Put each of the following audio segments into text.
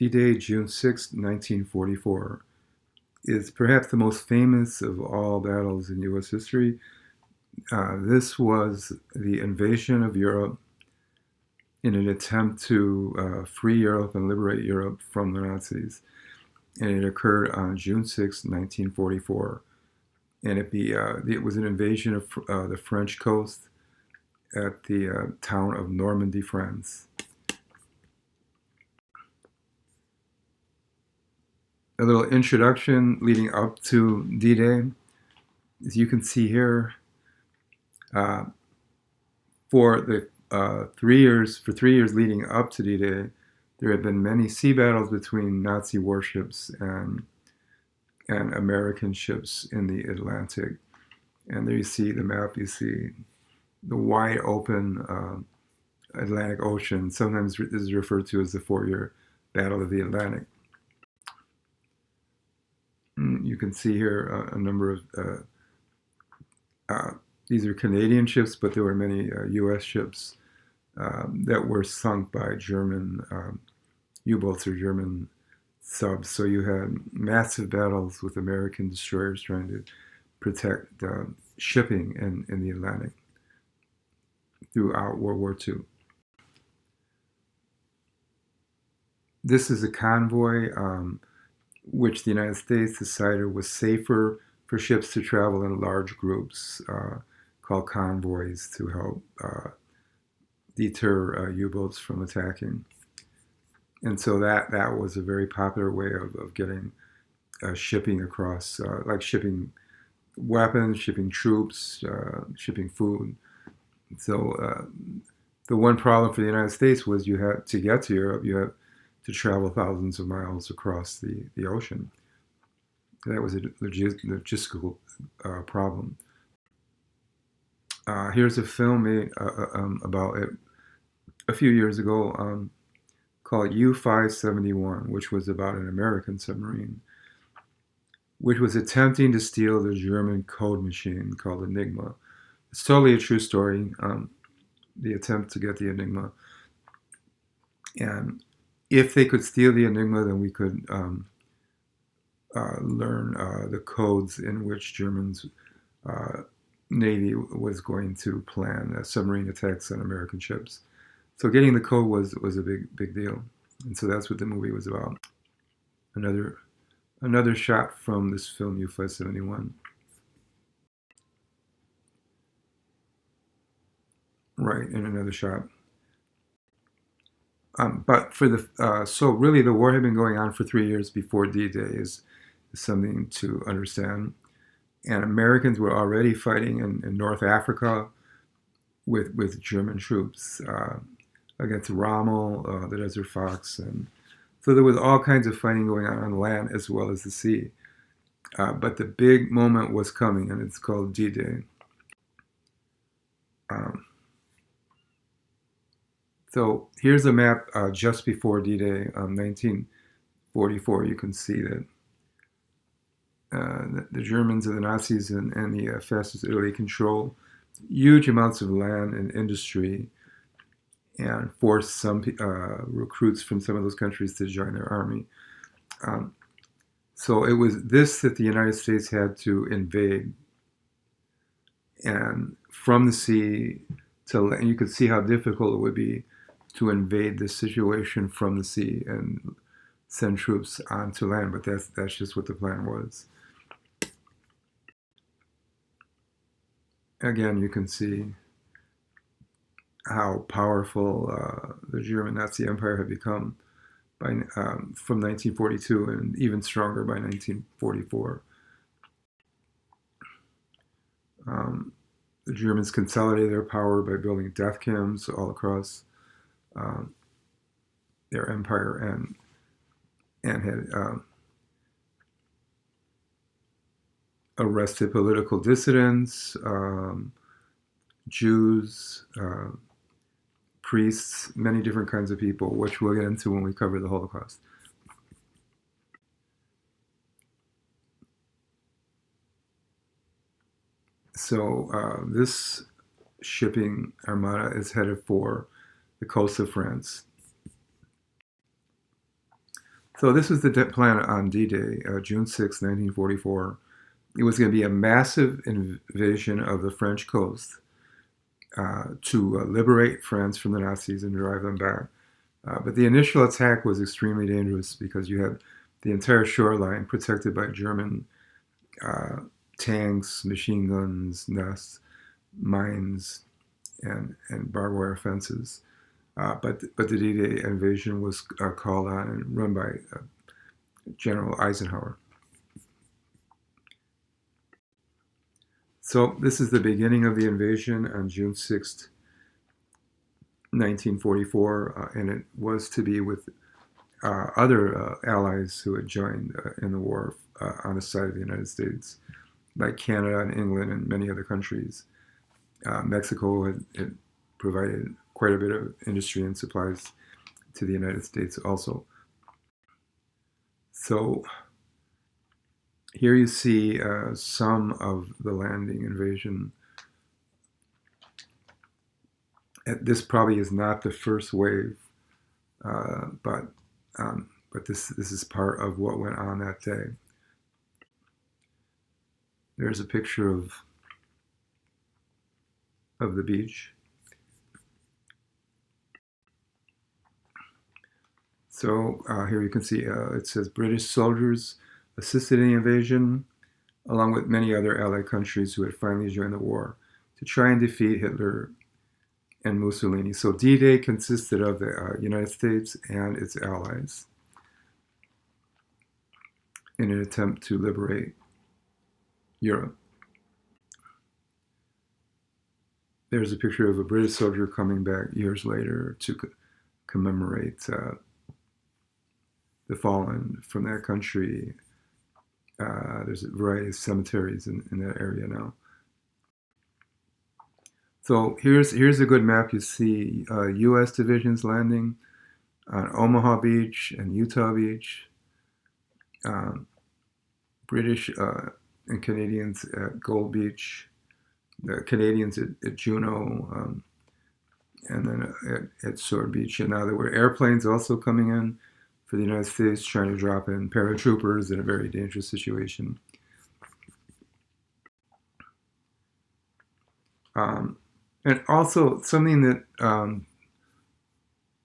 D-Day, June 6, 1944, is perhaps the most famous of all battles in U.S. history. This was the invasion of Europe in an attempt to free Europe and liberate Europe from the Nazis. And it occurred on June 6, 1944. And it was an invasion of the French coast at the town of Normandy, France. A little introduction leading up to D-Day. As you can see here, uh, for 3 years leading up to D-Day, there had been many sea battles between Nazi warships and American ships in the Atlantic. And there you see the map. You see the wide open Atlantic Ocean. Sometimes this is referred to as the 4-year Battle of the Atlantic. You can see here a number of these are Canadian ships, but there were many U.S. ships that were sunk by German U-boats or German subs. So you had massive battles with American destroyers trying to protect shipping in the Atlantic throughout World War II. This is a convoy which the United States decided was safer for ships to travel in large groups called convoys to help deter U-boats from attacking. And so that was a very popular way of getting shipping across, like shipping weapons, shipping troops, shipping food. So the one problem for the United States was you had to get to Europe, you had to travel thousands of miles across the ocean. That was a logistical problem. Here's a film made about it a few years ago called U-571, which was about an American submarine, which was attempting to steal the German code machine called Enigma. It's totally a true story, the attempt to get the Enigma. And if they could steal the Enigma, then we could learn the codes in which Germans' Navy was going to plan submarine attacks on American ships. So getting the code was a big deal. And so that's what the movie was about. Another shot from this film, U-571. Right, and another shot. But so really the war had been going on for 3 years before D-Day is something to understand. And Americans were already fighting in North Africa with German troops against Rommel, the Desert Fox. And so there was all kinds of fighting going on land as well as the sea. But the big moment was coming, and it's called D-Day. So here's a map just before D-Day, 1944. You can see that the Germans and the Nazis and the fascist Italy control huge amounts of land and industry and force some recruits from some of those countries to join their army. So it was this that the United States had to invade. And from the sea to land, you could see how difficult it would be to invade this situation from the sea and send troops onto land. But that's just what the plan was. Again, you can see how powerful the German Nazi Empire had become from 1942 and even stronger by 1944. The Germans consolidated their power by building death camps all across their empire and had arrested political dissidents, Jews, priests, many different kinds of people, which we'll get into when we cover the Holocaust. So this shipping armada is headed for the coast of France. So this was the plan on D-Day, June 6, 1944. It was going to be a massive invasion of the French coast to liberate France from the Nazis and drive them back. But the initial attack was extremely dangerous because you had the entire shoreline protected by German uh, tanks, machine guns, nests, mines, and barbed wire fences. But the D-Day invasion was called on and run by General Eisenhower. So this is the beginning of the invasion on June 6, 1944, and it was to be with other allies who had joined in the war on the side of the United States, like Canada and England and many other countries. Mexico had provided quite a bit of industry and supplies to the United States also. So here you see some of the landing invasion. This probably is not the first wave, but this is part of what went on that day. There's a picture of the beach. So here you can see it says British soldiers assisted in the invasion, along with many other Allied countries who had finally joined the war, to try and defeat Hitler and Mussolini. So D-Day consisted of the United States and its allies in an attempt to liberate Europe. There's a picture of a British soldier coming back years later to commemorate the fallen from that country. There's a variety of cemeteries in that area now. So here's a good map. You see U.S. divisions landing on Omaha Beach and Utah Beach. British and Canadians at Gold Beach. The Canadians at Juneau, and then at Sword Beach. And now there were airplanes also coming in for the United States, trying to drop in paratroopers in a very dangerous situation. And also something that I'm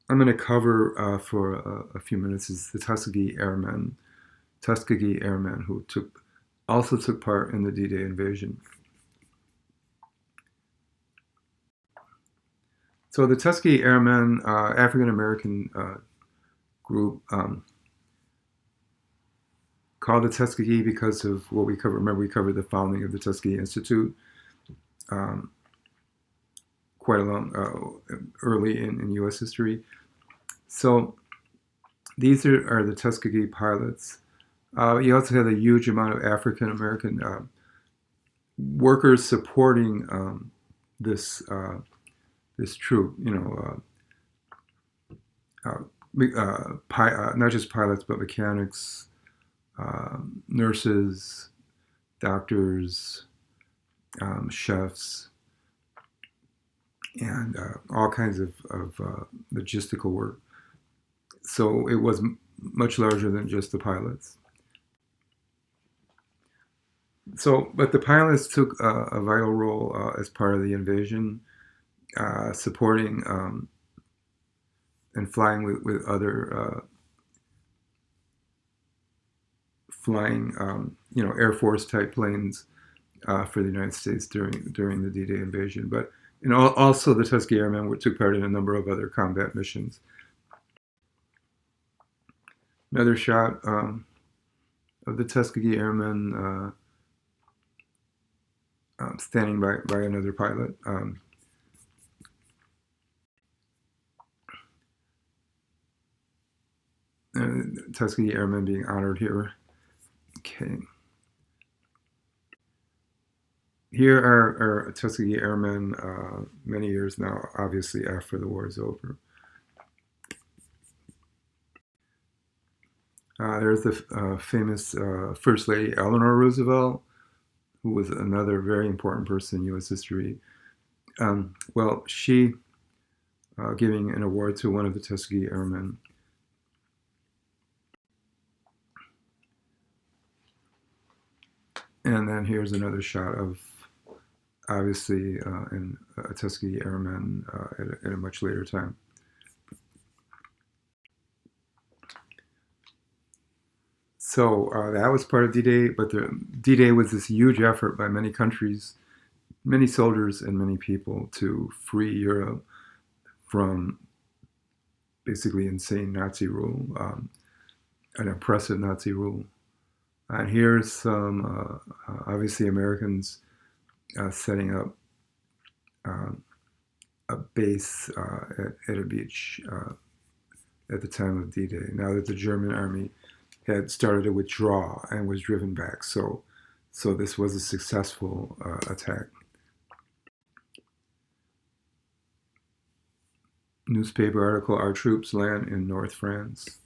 going to cover for a few minutes is the Tuskegee Airmen, who also took part in the D-Day invasion. So the Tuskegee Airmen, African American group, called the Tuskegee because of what we covered. Remember, we covered the founding of the Tuskegee Institute quite early in U.S. history. So these are the Tuskegee pilots. You also had a huge amount of African American workers supporting this troop. Not just pilots, but mechanics, nurses, doctors, chefs, and all kinds of logistical work. So it was much larger than just the pilots. So, but the pilots took a vital role as part of the invasion, supporting and flying with other flying, Air Force type planes for the United States during the D-Day invasion. But also the Tuskegee Airmen took part in a number of other combat missions. Another shot of the Tuskegee Airmen standing by another pilot. Tuskegee Airmen being honored here. Okay. Here are Tuskegee Airmen many years now, obviously after the war is over. There's the famous First Lady Eleanor Roosevelt, who was another very important person in U.S. history. She giving an award to one of the Tuskegee Airmen. And then here's another shot of obviously in Tuskegee Airmen at a much later time. So that was part of D-Day, but the D-Day was this huge effort by many countries, many soldiers, and many people to free Europe from basically insane Nazi rule, an oppressive Nazi rule. And here's some, obviously, Americans setting up a base at a beach at the time of D-Day, now that the German army had started to withdraw and was driven back. So this was a successful attack. Newspaper article, our troops land in North France.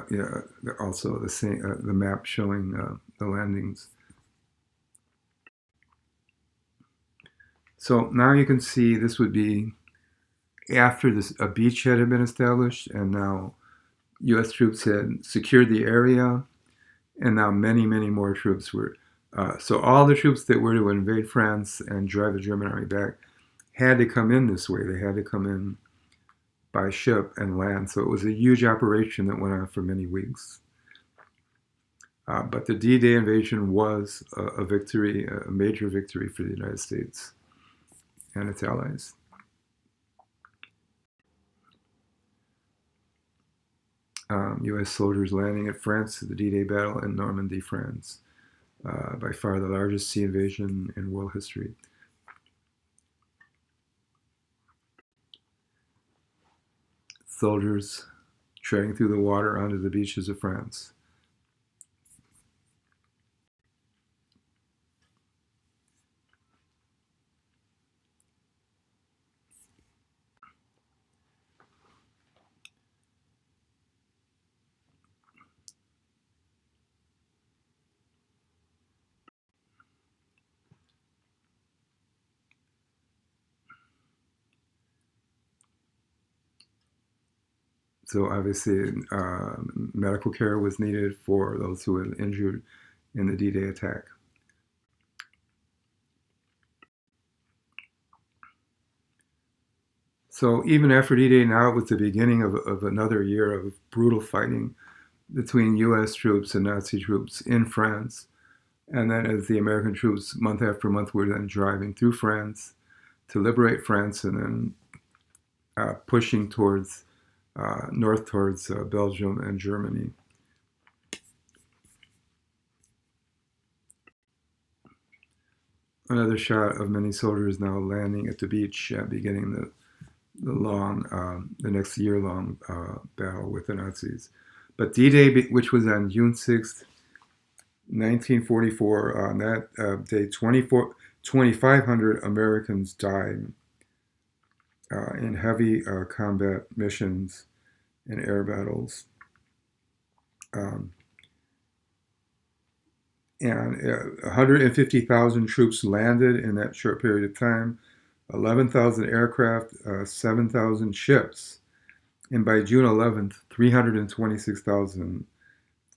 Yeah, also the same, the map showing the landings. So now you can see this would be after this a beachhead had been established, and now U.S. troops had secured the area, and now many, many more troops were. So all the troops that were to invade France and drive the German army back had to come in this way. They had to come in by ship and land. So it was a huge operation that went on for many weeks. But the D-Day invasion was a victory, a major victory for the United States and its allies. U.S. soldiers landing at France, the D-Day battle in Normandy, France. By far the largest sea invasion in world history. Soldiers treading through the water onto the beaches of France. So obviously, medical care was needed for those who were injured in the D-Day attack. So even after D-Day, now it was the beginning of another year of brutal fighting between U.S. troops and Nazi troops in France. And then as the American troops, month after month, were then driving through France to liberate France and then pushing towards north towards Belgium and Germany. Another shot of many soldiers now landing at the beach, beginning the next year-long battle with the Nazis. But D-Day, which was on June 6th, 1944, on that day, 2,500 Americans died in heavy combat missions and air battles. And 150,000 troops landed in that short period of time, 11,000 aircraft, 7,000 ships. And by June 11th, 326,000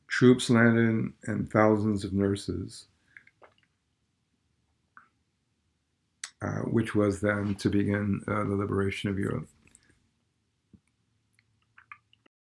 troops landed and thousands of nurses, which was then to begin the liberation of Europe.